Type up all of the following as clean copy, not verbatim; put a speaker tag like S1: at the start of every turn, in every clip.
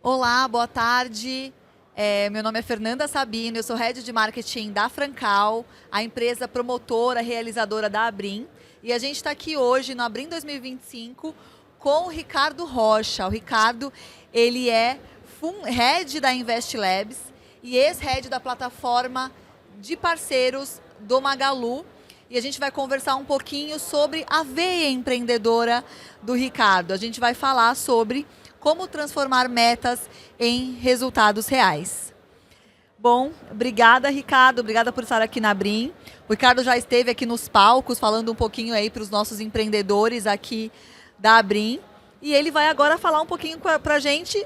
S1: Olá, boa tarde. Meu nome é Fernanda Sabino, eu sou Head de Marketing da Francal, a empresa promotora, realizadora da Abrim. E a gente está aqui hoje no Abrim 2025 com o Ricardo Rocha. O Ricardo, ele é Head da Invest Labs e ex-Head da plataforma de parceiros do Magalu. E a gente vai conversar um pouquinho sobre a veia empreendedora do Ricardo. A gente vai falar sobre como transformar metas em resultados reais. Bom, obrigada, Ricardo. Obrigada por estar aqui na Abrim. O Ricardo já esteve aqui nos palcos falando um pouquinho aí para os nossos empreendedores aqui da Abrim. E ele vai agora falar um pouquinho para a gente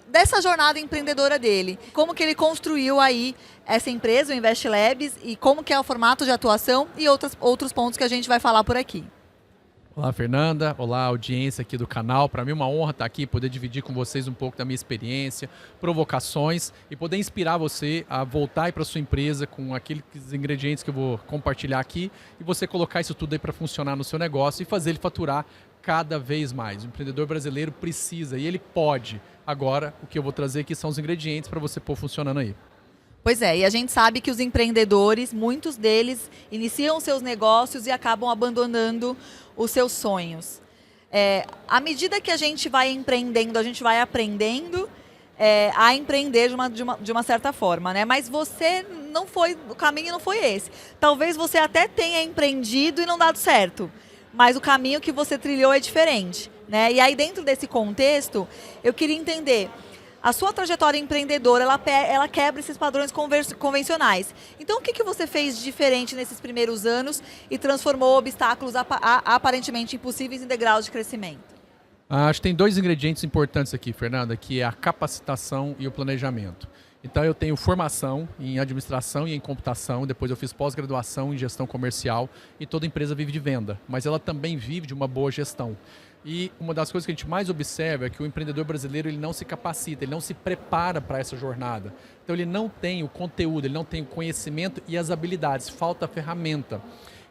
S1: dessa jornada empreendedora dele. Como que ele construiu aí essa empresa, o Invest Labs, e como que é o formato de atuação e outros pontos que a gente vai falar por aqui.
S2: Olá, Fernanda. Olá, audiência aqui do canal. Para mim é uma honra estar aqui, poder dividir com vocês um pouco da minha experiência, provocações e poder inspirar você a voltar para sua empresa com aqueles ingredientes que eu vou compartilhar aqui e você colocar isso tudo aí para funcionar no seu negócio e fazer ele faturar cada vez mais. O empreendedor brasileiro precisa e ele pode. Agora, o que eu vou trazer aqui são os ingredientes para você pôr funcionando aí.
S1: Pois é, e a gente sabe que os empreendedores, muitos deles, iniciam seus negócios e acabam abandonando os seus sonhos. À medida que a gente vai empreendendo, a gente vai aprendendo a empreender de uma certa forma, né? Mas você não foi, o caminho não foi esse. Talvez você até tenha empreendido e não dado certo, mas o caminho que você trilhou é diferente, né? E aí, dentro desse contexto, eu queria entender: a sua trajetória empreendedora, ela quebra esses padrões convencionais. Então, o que você fez de diferente nesses primeiros anos e transformou obstáculos aparentemente impossíveis em degraus de crescimento?
S2: Acho que tem dois ingredientes importantes aqui, Fernanda, que é a capacitação e o planejamento. Então, eu tenho formação em administração e em computação, depois eu fiz pós-graduação em gestão comercial e toda empresa vive de venda, mas ela também vive de uma boa gestão. E uma das coisas que a gente mais observa é que o empreendedor brasileiro ele não se capacita, ele não se prepara para essa jornada. Então ele não tem o conteúdo, ele não tem o conhecimento e as habilidades, falta a ferramenta.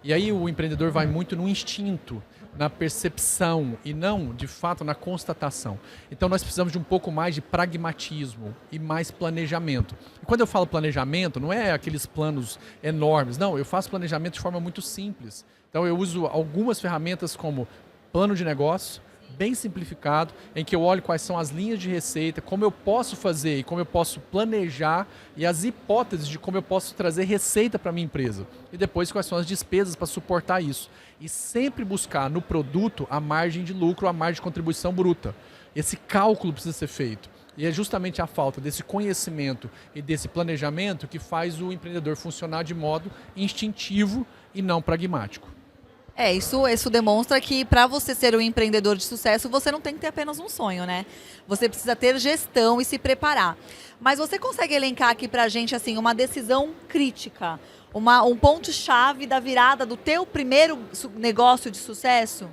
S2: E aí o empreendedor vai muito no instinto, na percepção e não, de fato, na constatação. Então nós precisamos de um pouco mais de pragmatismo e mais planejamento. E quando eu falo planejamento, não é aqueles planos enormes, não, eu faço planejamento de forma muito simples. Então eu uso algumas ferramentas como plano de negócio, bem simplificado, em que eu olho quais são as linhas de receita, como eu posso fazer e como eu posso planejar e as hipóteses de como eu posso trazer receita para a minha empresa. E depois quais são as despesas para suportar isso. E sempre buscar no produto a margem de lucro, a margem de contribuição bruta. Esse cálculo precisa ser feito. E é justamente a falta desse conhecimento e desse planejamento que faz o empreendedor funcionar de modo instintivo e não pragmático.
S1: Isso demonstra que para você ser um empreendedor de sucesso, você não tem que ter apenas um sonho, né? Você precisa ter gestão e se preparar. Mas você consegue elencar aqui para a gente assim, uma decisão crítica, um ponto-chave da virada do teu primeiro negócio de sucesso?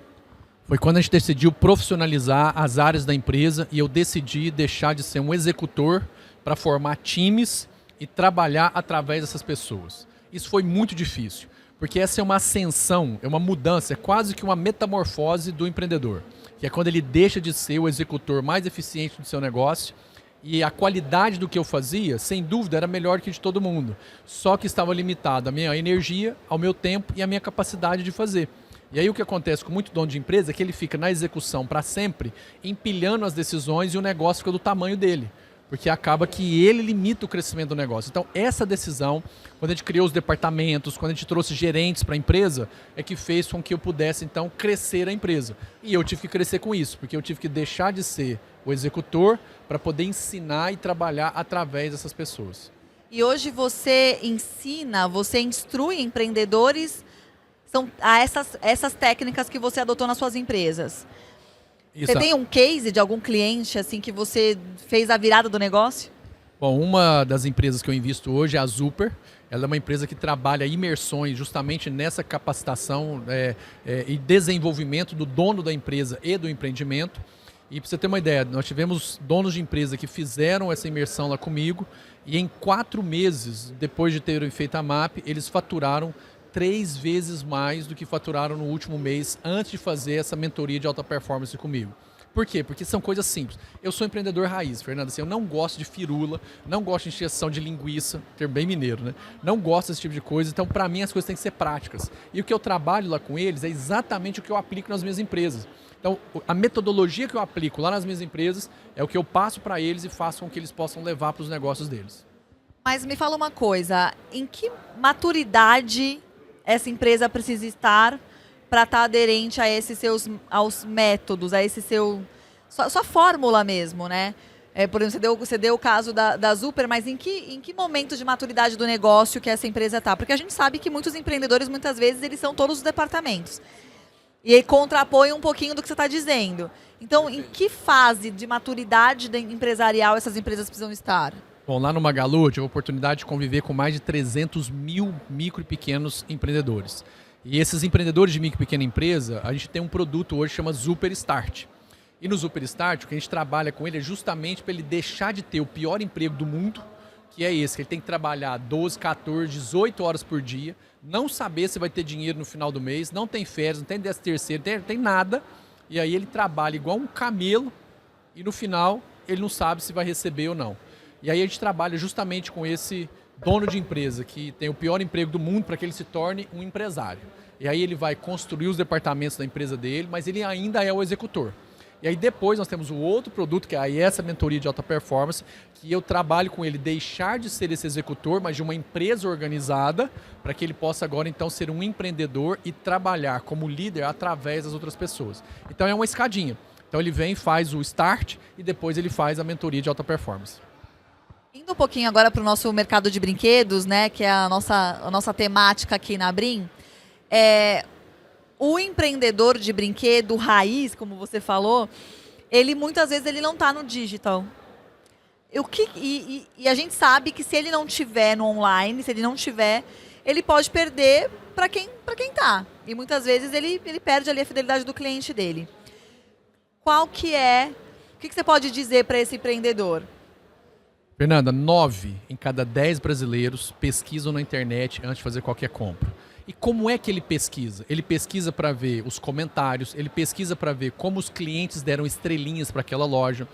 S2: Foi quando a gente decidiu profissionalizar as áreas da empresa e eu decidi deixar de ser um executor para formar times e trabalhar através dessas pessoas. Isso foi muito difícil. Porque essa é uma ascensão, é uma mudança, é quase que uma metamorfose do empreendedor. Que é quando ele deixa de ser o executor mais eficiente do seu negócio e a qualidade do que eu fazia, sem dúvida, era melhor que de todo mundo. Só que estava limitado à minha energia, ao meu tempo e à minha capacidade de fazer. E aí o que acontece com muito dono de empresa é que ele fica na execução para sempre, empilhando as decisões e o negócio fica do tamanho dele. Porque acaba que ele limita o crescimento do negócio. Então, essa decisão, quando a gente criou os departamentos, quando a gente trouxe gerentes para a empresa, é que fez com que eu pudesse, então, crescer a empresa. E eu tive que crescer com isso, porque eu tive que deixar de ser o executor para poder ensinar e trabalhar através dessas pessoas.
S1: E hoje você ensina, você instrui empreendedores a essas técnicas que você adotou nas suas empresas.
S2: Isso.
S1: Você tem um case de algum cliente assim que você fez a virada do negócio?
S2: Bom, uma das empresas que eu invisto hoje é a Zuper. Ela é uma empresa que trabalha imersões justamente nessa capacitação e desenvolvimento do dono da empresa e do empreendimento. E para você ter uma ideia, nós tivemos donos de empresa que fizeram essa imersão lá comigo e em 4 meses, depois de terem feito a MAP, eles faturaram 3 vezes mais do que faturaram no último mês antes de fazer essa mentoria de alta performance comigo. Por quê? Porque são coisas simples. Eu sou empreendedor raiz, Fernanda. Assim, eu não gosto de firula, não gosto de injeção de linguiça, termo bem mineiro, né? Não gosto desse tipo de coisa. Então, para mim, as coisas têm que ser práticas. E o que eu trabalho lá com eles é exatamente o que eu aplico nas minhas empresas. Então, a metodologia que eu aplico lá nas minhas empresas é o que eu passo para eles e faço com que eles possam levar para os negócios deles.
S1: Mas me fala uma coisa, em que maturidade essa empresa precisa estar para estar aderente a esses aos métodos, a esse sua fórmula mesmo, né? Por exemplo, você deu o caso da Zuper, mas em que momento de maturidade do negócio que essa empresa está? Porque a gente sabe que muitos empreendedores, muitas vezes, eles são todos os departamentos. E aí contrapõe um pouquinho do que você está dizendo. Então, em que fase de maturidade empresarial essas empresas precisam estar?
S2: Bom, lá no Magalu eu tive a oportunidade de conviver com mais de 300 mil micro e pequenos empreendedores. E esses empreendedores de micro e pequena empresa, a gente tem um produto hoje que chama Zuper Start. E no Zuper Start, o que a gente trabalha com ele é justamente para ele deixar de ter o pior emprego do mundo, que é esse, que ele tem que trabalhar 12, 14, 18 horas por dia, não saber se vai ter dinheiro no final do mês, não tem férias, não tem 13º, não tem nada, e aí ele trabalha igual um camelo e no final ele não sabe se vai receber ou não. E aí a gente trabalha justamente com esse dono de empresa que tem o pior emprego do mundo para que ele se torne um empresário. E aí ele vai construir os departamentos da empresa dele, mas ele ainda é o executor. E aí depois nós temos o outro produto, que é aí essa mentoria de alta performance, que eu trabalho com ele deixar de ser esse executor, mas de uma empresa organizada, para que ele possa agora então ser um empreendedor e trabalhar como líder através das outras pessoas. Então é uma escadinha. Então ele vem, faz o start e depois ele faz a mentoria de alta performance.
S1: Indo um pouquinho agora para o nosso mercado de brinquedos, né, que é a nossa temática aqui na Abrim, o empreendedor de brinquedo raiz, como você falou, ele muitas vezes ele não está no digital. E a gente sabe que se ele não tiver no online, se ele não tiver, ele pode perder para quem está. E muitas vezes ele perde ali a fidelidade do cliente dele. O que você pode dizer para esse empreendedor?
S2: Fernanda, 9 em cada 10 brasileiros pesquisam na internet antes de fazer qualquer compra. E como é que ele pesquisa? Ele pesquisa para ver os comentários, ele pesquisa para ver como os clientes deram estrelinhas para aquela loja.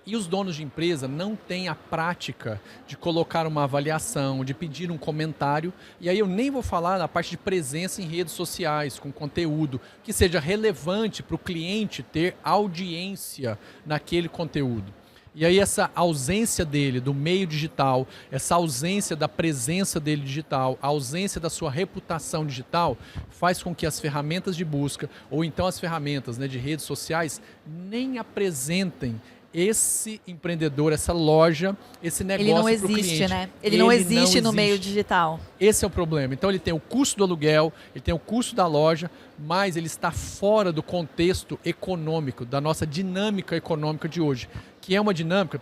S2: E os donos de empresa não têm a prática de colocar uma avaliação, de pedir um comentário. E aí eu nem vou falar da parte de presença em redes sociais, com conteúdo, que seja relevante para o cliente ter audiência naquele conteúdo. E aí essa ausência dele do meio digital, essa ausência da presença dele digital, a ausência da sua reputação digital, faz com que as ferramentas de busca, ou então as ferramentas, né, de redes sociais, nem apresentem esse empreendedor, essa loja, esse negócio para o cliente. Ele não existe,
S1: né? Ele não existe no meio digital.
S2: Esse é o problema. Então ele tem o custo do aluguel, ele tem o custo da loja, mas ele está fora do contexto econômico, da nossa dinâmica econômica de hoje, que é uma dinâmica,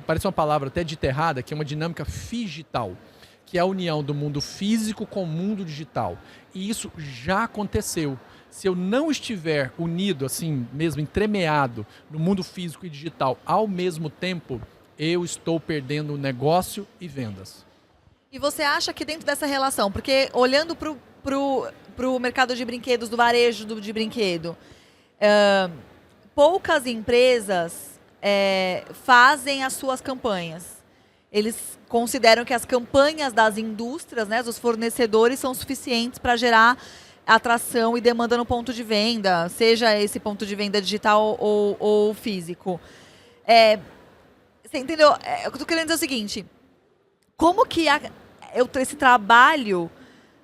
S2: parece uma palavra até dita errada, que é uma dinâmica figital, que é a união do mundo físico com o mundo digital. E isso já aconteceu. Se eu não estiver unido, assim mesmo, entremeado no mundo físico e digital ao mesmo tempo, eu estou perdendo negócio e vendas.
S1: E você acha que dentro dessa relação, porque olhando para o mercado de brinquedos, do varejo de brinquedo, poucas empresas fazem as suas campanhas. Eles consideram que as campanhas das indústrias, né, dos fornecedores, são suficientes para gerar atração e demanda no ponto de venda, seja esse ponto de venda digital ou físico. Você entendeu? Eu estou querendo dizer o seguinte, como que esse trabalho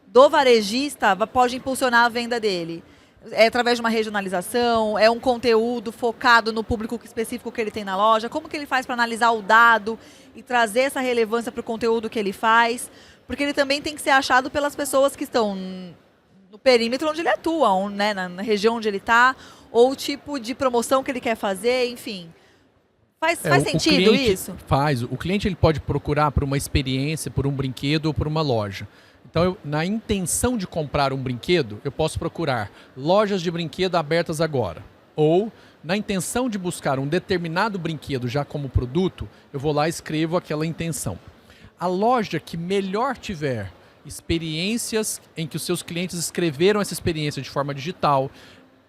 S1: do varejista pode impulsionar a venda dele? É através de uma regionalização? É um conteúdo focado no público específico que ele tem na loja? Como que ele faz para analisar o dado e trazer essa relevância para o conteúdo que ele faz? Porque ele também tem que ser achado pelas pessoas que estão no perímetro onde ele atua, né, na região onde ele está, ou o tipo de promoção que ele quer fazer, enfim. Faz sentido isso?
S2: Faz. O cliente ele pode procurar por uma experiência, por um brinquedo ou por uma loja. Então, na intenção de comprar um brinquedo, eu posso procurar lojas de brinquedo abertas agora. Ou, na intenção de buscar um determinado brinquedo já como produto, eu vou lá e escrevo aquela intenção. A loja que melhor tiver experiências em que os seus clientes escreveram essa experiência de forma digital,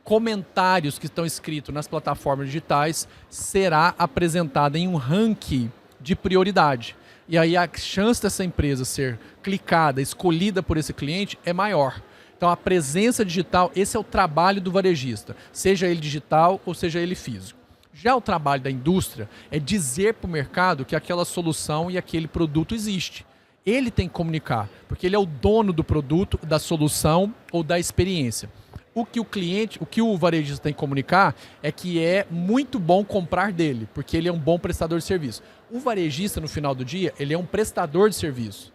S2: comentários que estão escritos nas plataformas digitais será apresentada em um ranking de prioridade. E aí a chance dessa empresa ser clicada, escolhida por esse cliente é maior. Então a presença digital, esse é o trabalho do varejista, seja ele digital ou seja ele físico. Já o trabalho da indústria é dizer para o mercado que aquela solução e aquele produto existe. Ele tem que comunicar, porque ele é o dono do produto, da solução ou da experiência. O que o varejista tem que comunicar é que é muito bom comprar dele, porque ele é um bom prestador de serviço. O varejista, no final do dia, ele é um prestador de serviço.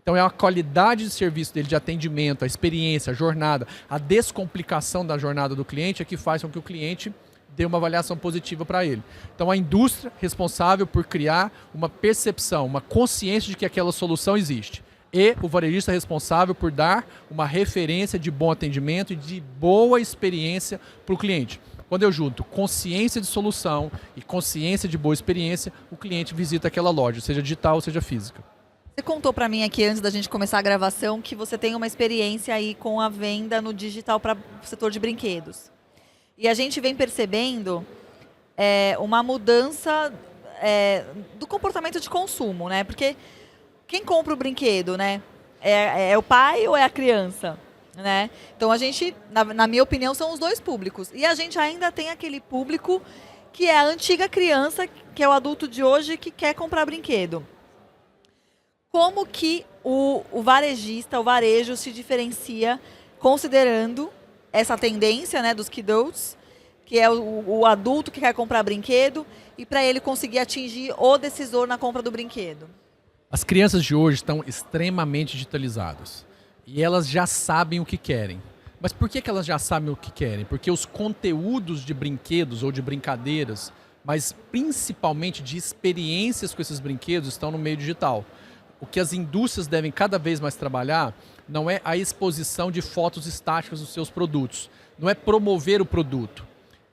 S2: Então é a qualidade de serviço dele, de atendimento, a experiência, a jornada, a descomplicação da jornada do cliente é que faz com que o cliente dê uma avaliação positiva para ele. Então a indústria responsável por criar uma percepção, uma consciência de que aquela solução existe. E o varejista responsável por dar uma referência de bom atendimento e de boa experiência para o cliente. Quando eu junto consciência de solução e consciência de boa experiência, o cliente visita aquela loja, seja digital ou seja física.
S1: Você contou para mim aqui, antes da gente começar a gravação, que você tem uma experiência aí com a venda no digital para o setor de brinquedos. E a gente vem percebendo uma mudança do comportamento de consumo, né? Porque quem compra o brinquedo, né? É o pai ou é a criança, né? Então a gente, na minha opinião, são os dois públicos. E a gente ainda tem aquele público que é a antiga criança, que é o adulto de hoje que quer comprar brinquedo. Como que o varejista, o varejo se diferencia considerando essa tendência, né, dos kiddos, que é o adulto que quer comprar brinquedo, e para ele conseguir atingir o decisor na compra do brinquedo?
S2: As crianças de hoje estão extremamente digitalizadas e elas já sabem o que querem. Mas por que elas já sabem o que querem? Porque os conteúdos de brinquedos ou de brincadeiras, mas principalmente de experiências com esses brinquedos, estão no meio digital. O que as indústrias devem cada vez mais trabalhar não é a exposição de fotos estáticas dos seus produtos, não é promover o produto,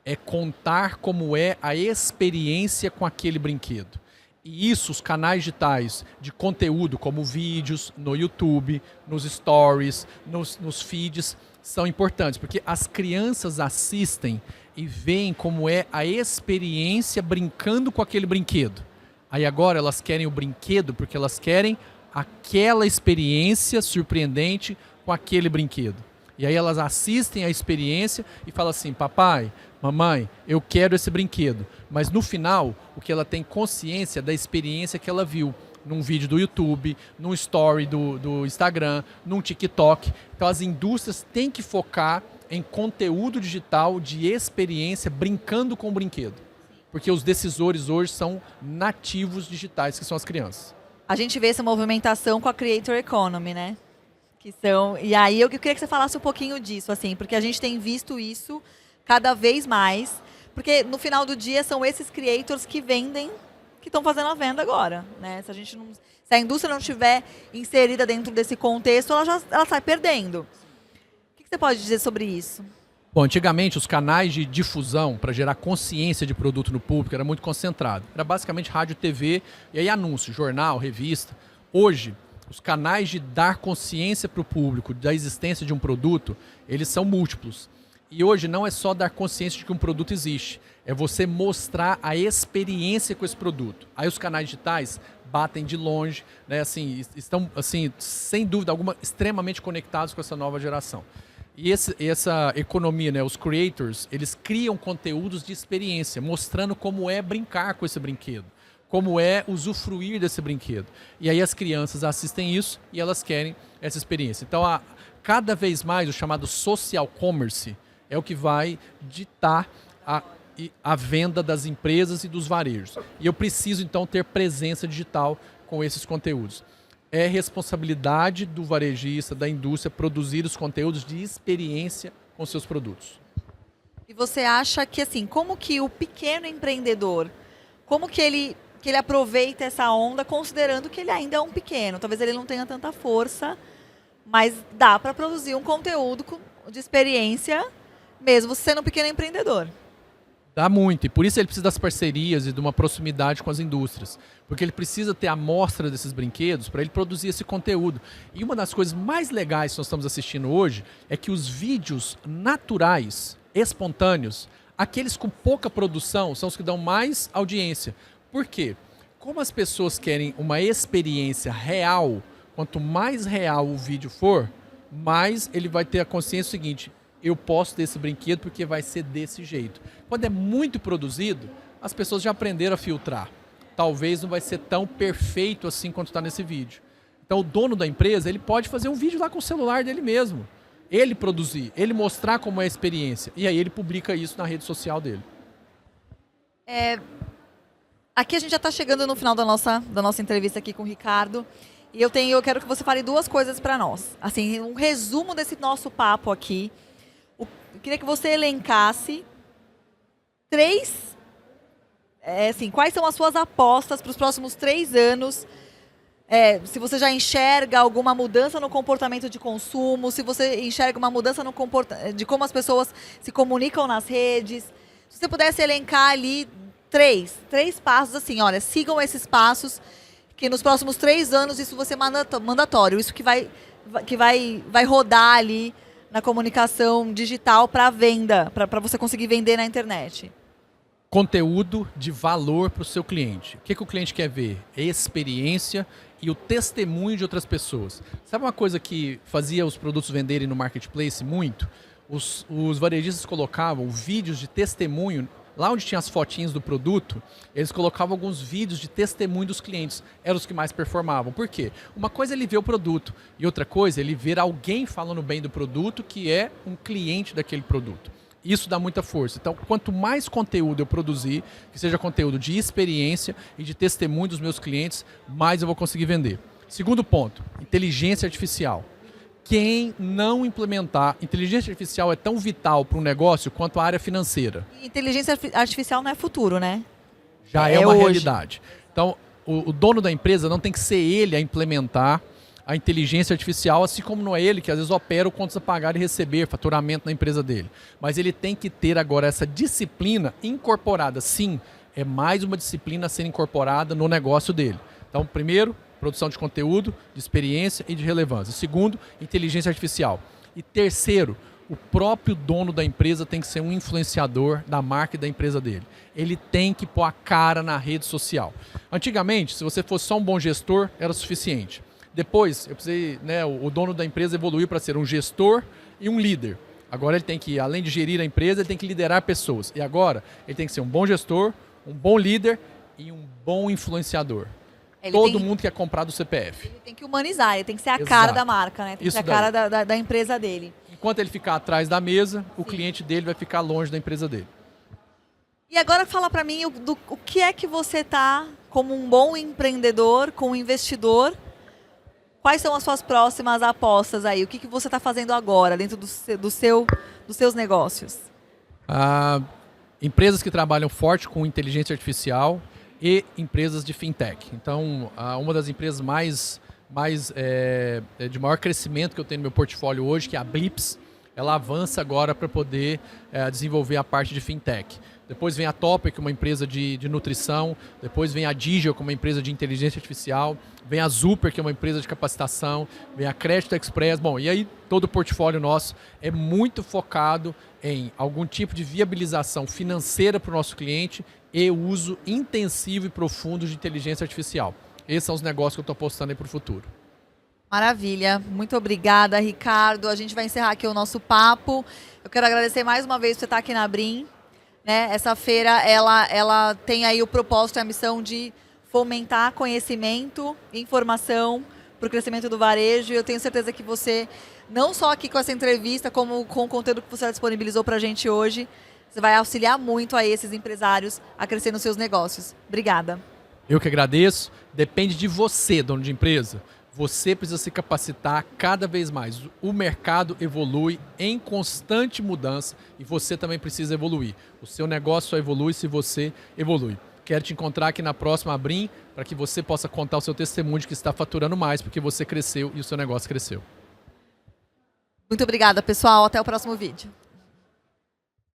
S2: é contar como é a experiência com aquele brinquedo. E isso, os canais digitais de conteúdo, como vídeos no YouTube, nos stories, nos feeds, são importantes, porque as crianças assistem e veem como é a experiência brincando com aquele brinquedo. Aí agora elas querem o brinquedo porque elas querem aquela experiência surpreendente com aquele brinquedo. E aí elas assistem a experiência e falam assim: papai, mamãe, eu quero esse brinquedo. Mas no final, o que ela tem consciência da experiência que ela viu num vídeo do YouTube, num story do Instagram, num TikTok. Então as indústrias têm que focar em conteúdo digital de experiência brincando com o brinquedo. Porque os decisores hoje são nativos digitais, que são as crianças.
S1: A gente vê essa movimentação com a Creator Economy, né? E aí eu queria que você falasse um pouquinho disso, assim, porque a gente tem visto isso cada vez mais, porque no final do dia são esses creators que vendem, que estão fazendo a venda agora, né? Se a indústria não estiver inserida dentro desse contexto, ela sai perdendo. O que você pode dizer sobre isso?
S2: Bom, antigamente os canais de difusão para gerar consciência de produto no público era muito concentrado. Era basicamente rádio, TV e aí anúncio, jornal, revista. Hoje, os canais de dar consciência para o público da existência de um produto, eles são múltiplos. E hoje não é só dar consciência de que um produto existe, é você mostrar a experiência com esse produto. Aí os canais digitais batem de longe, né, assim, estão, assim, sem dúvida alguma, extremamente conectados com essa nova geração. E essa economia, né, os creators, eles criam conteúdos de experiência, mostrando como é brincar com esse brinquedo, como é usufruir desse brinquedo. E aí as crianças assistem isso e elas querem essa experiência. Então, cada vez mais o chamado social commerce é o que vai ditar a venda das empresas e dos varejos. E eu preciso, então, ter presença digital com esses conteúdos. É responsabilidade do varejista, da indústria, produzir os conteúdos de experiência com seus produtos.
S1: E você acha que, assim, como que o pequeno empreendedor, como que ele aproveita essa onda, considerando que ele ainda é um pequeno? Talvez ele não tenha tanta força, mas dá para produzir um conteúdo de experiência, mesmo sendo um pequeno empreendedor.
S2: Dá muito, e por isso ele precisa das parcerias e de uma proximidade com as indústrias. Porque ele precisa ter a amostra desses brinquedos para ele produzir esse conteúdo. E uma das coisas mais legais que nós estamos assistindo hoje é que os vídeos naturais espontâneos, aqueles com pouca produção são os que dão mais audiência. Por quê? Como as pessoas querem uma experiência real, quanto mais real o vídeo for, mais ele vai ter a consciência seguinte: eu posso ter esse brinquedo porque vai ser desse jeito. Quando é muito produzido, as pessoas já aprenderam a filtrar. Talvez não vai ser tão perfeito assim quanto está nesse vídeo. Então o dono da empresa, ele pode fazer um vídeo lá com o celular dele mesmo. Ele produzir, ele mostrar como é a experiência. E aí ele publica isso na rede social dele.
S1: Aqui a gente já está chegando no final da nossa entrevista aqui com o Ricardo. E eu quero que você fale duas coisas para nós. Assim, um resumo desse nosso papo aqui. Eu queria que você elencasse quais são as suas apostas para os próximos 3 anos. Se você já enxerga alguma mudança no comportamento de consumo, se você enxerga uma mudança de como as pessoas se comunicam nas redes. Se você pudesse elencar ali três passos, assim, olha, sigam esses passos, que nos próximos 3 anos isso vai ser mandatório, isso que vai rodar ali na comunicação digital para venda, para você conseguir vender na internet.
S2: Conteúdo de valor para o seu cliente. O que o cliente quer ver? Experiência e o testemunho de outras pessoas. Sabe uma coisa que fazia os produtos venderem no marketplace muito? Os varejistas colocavam vídeos de testemunho. Lá onde tinha as fotinhas do produto, eles colocavam alguns vídeos de testemunho dos clientes. Eram os que mais performavam. Por quê? Uma coisa é ele ver o produto e outra coisa é ele ver alguém falando bem do produto que é um cliente daquele produto. Isso dá muita força. Então, quanto mais conteúdo eu produzir, que seja conteúdo de experiência e de testemunho dos meus clientes, mais eu vou conseguir vender. Segundo ponto, inteligência artificial. Quem não implementar, inteligência artificial é tão vital para um negócio quanto a área financeira.
S1: Inteligência artificial não é futuro, né?
S2: Já é uma
S1: hoje.
S2: realidade. Então, o dono da empresa não tem que ser ele a implementar a inteligência artificial, assim como não é ele que às vezes opera o contas a pagar e receber, faturamento na empresa dele. Mas ele tem que ter agora essa disciplina incorporada. Sim, é mais uma disciplina a ser incorporada no negócio dele. Então, primeiro, produção de conteúdo, de experiência e de relevância. Segundo, inteligência artificial. E terceiro, o próprio dono da empresa tem que ser um influenciador da marca e da empresa dele. Ele tem que pôr a cara na rede social. Antigamente, se você fosse só um bom gestor, era suficiente. Depois, o dono da empresa evoluiu para ser um gestor e um líder. Agora ele tem que, além de gerir a empresa, ele tem que liderar pessoas. E agora ele tem que ser um bom gestor, um bom líder e um bom influenciador. Todo mundo quer comprar do CPF.
S1: Ele tem que humanizar, ele tem que ser a cara da marca, né? Tem que ser a cara da empresa dele.
S2: Enquanto ele ficar atrás da mesa, o cliente dele vai ficar longe da empresa dele.
S1: E agora fala para mim o que é que você está, como um bom empreendedor, como investidor, quais são as suas próximas apostas aí? O que você está fazendo agora dentro dos seus negócios?
S2: Empresas que trabalham forte com inteligência artificial e empresas de fintech. Então, uma das empresas de maior crescimento que eu tenho no meu portfólio hoje, que é a Blips, ela avança agora para poder desenvolver a parte de fintech. Depois vem a Topic, uma empresa de nutrição. Depois vem a Digio, que é uma empresa de inteligência artificial. Vem a Zuper, que é uma empresa de capacitação. Vem a Crédito Express. Bom, e aí todo o portfólio nosso é muito focado em algum tipo de viabilização financeira para o nosso cliente e uso intensivo e profundo de inteligência artificial. Esses são os negócios que eu estou apostando aí para o futuro.
S1: Maravilha. Muito obrigada, Ricardo. A gente vai encerrar aqui o nosso papo. Eu quero agradecer mais uma vez por você estar aqui na Brim. Essa feira, ela tem aí o propósito e a missão de fomentar conhecimento e informação para o crescimento do varejo. E eu tenho certeza que você, não só aqui com essa entrevista, como com o conteúdo que você disponibilizou para a gente hoje, você vai auxiliar muito a esses empresários a crescer nos seus negócios. Obrigada.
S2: Eu que agradeço. Depende de você, dono de empresa. Você precisa se capacitar cada vez mais. O mercado evolui em constante mudança e você também precisa evoluir. O seu negócio só evolui se você evolui. Quero te encontrar aqui na próxima Brim para que você possa contar o seu testemunho de que está faturando mais porque você cresceu e o seu negócio cresceu.
S1: Muito obrigada, pessoal. Até o próximo vídeo.